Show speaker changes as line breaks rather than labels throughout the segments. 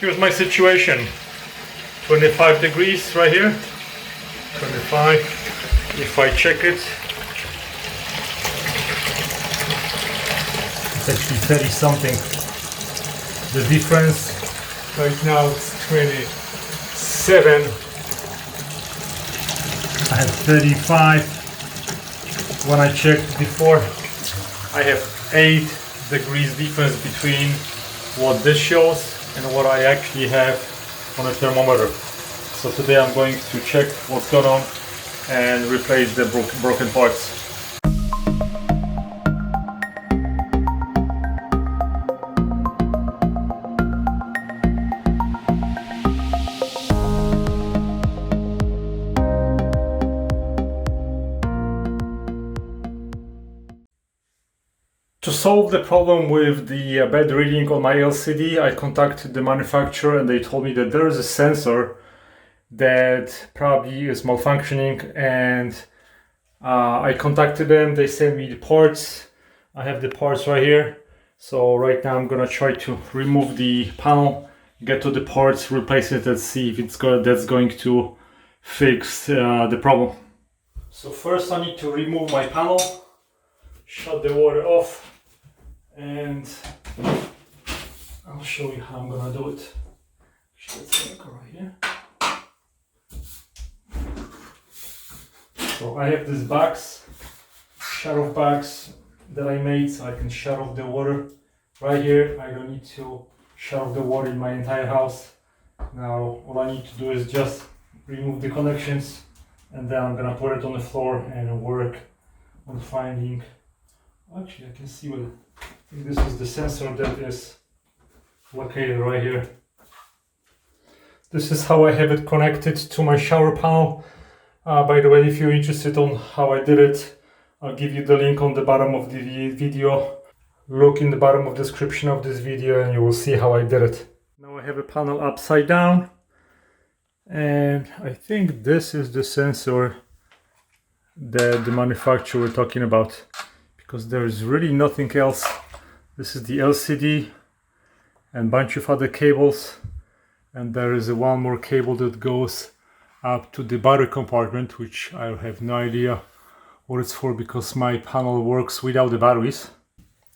Here's my situation. 25 degrees right here. 25. If I check it, it's actually 30 something. The difference right now is 27. I have 35. When I checked before, I have 8 degrees difference between what this shows and what I actually have on a thermometer. So today I'm going to check what's going on and replace the broken parts. To solve the problem with the bad reading on my LCD, I contacted the manufacturer and they told me that there is a sensor that probably is malfunctioning, and I contacted them. They sent me the parts. I have the parts right here. So right now I'm gonna try to remove the panel, get to the parts, replace it, and see if that's going to fix the problem. So first I need to remove my panel, shut the water off, and I'll show you how I'm gonna do it. Let's go right here. So I have this box, shut-off box that I made so I can shut off the water right here. I don't need to shut off the water in my entire house. Now all I need to do is just remove the connections, and then I'm gonna put it on the floor and work on finding. Actually, I can see what. I think this is the sensor that is located right here. This is how I have it connected to my shower panel. By the way, if you're interested on how I did it, I'll give you the link on the bottom of the video. Look in the bottom of the description of this video and you will see how I did it. Now I have a panel upside down, and I think this is the sensor that the manufacturer were talking about, because there is really nothing else. This is the LCD and a bunch of other cables, and there is one more cable that goes up to the battery compartment, which I have no idea what it's for because my panel works without the batteries.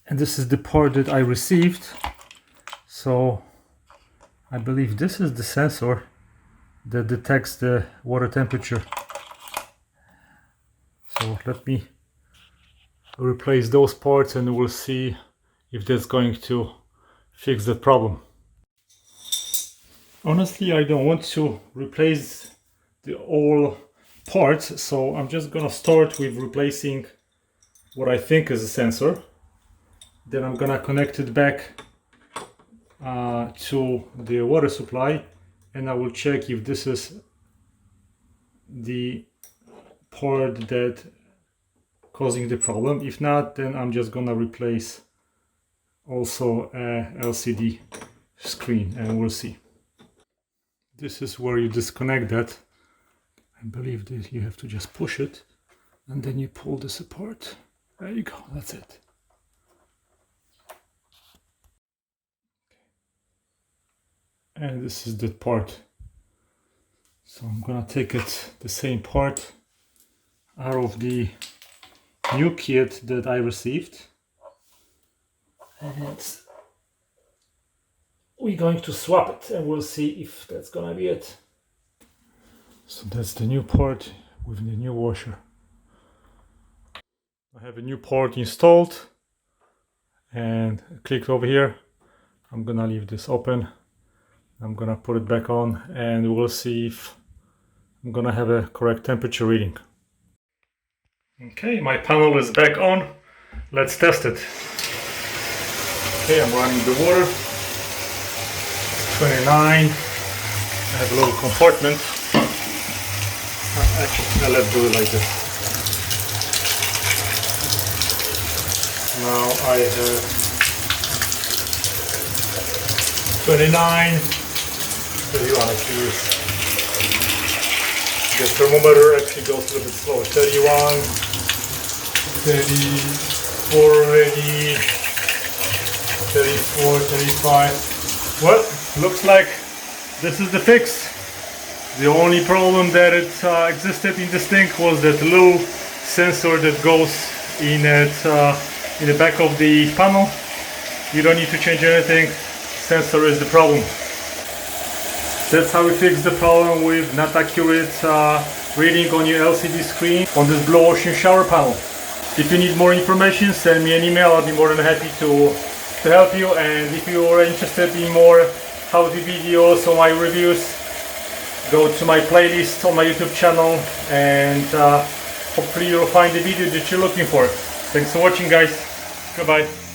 And this is the part that I received. So I believe this is the sensor that detects the water temperature. So let me replace those parts and we'll see if that's going to fix the problem. Honestly, I don't want to replace the all parts, so I'm just gonna start with replacing what I think is a sensor. Then I'm gonna connect it back to the water supply, and I will check if this is the part that causing the problem. If not, then I'm just gonna replace also a LCD screen and we'll see. This is where you disconnect that. I believe that you have to just push it and then you pull this apart. There you go, that's it. And this is the part. So I'm gonna take it, the same part, out of the new kit that I received. And we're going to swap it and we'll see if that's gonna be it. So that's the new part with the new washer. I have a new part installed and click over here. I'm gonna leave this open. I'm gonna put it back on and we'll see if I'm gonna have a correct temperature reading. Okay, my panel is back on. Let's test it. Okay, I'm running the water. 29. I have a little compartment. Actually, let's do it like this. Now I have 29, 31 actually. The thermometer actually goes a little bit slower. 31, 34 already, 34, 35. What? looks like this is the fix. The only problem that existed in this thing was that little sensor that goes in the back of the panel. You don't need to change anything. Sensor is the problem. That's how we fix the problem with not accurate reading on your LCD screen on this blue ocean shower panel. If you need more information, send me an email. I'll be more than happy to help you. And if you are interested in more how-to videos or my reviews, go to my playlist on my YouTube channel, and hopefully you'll find the video that you're looking for. Thanks for watching, guys. Goodbye.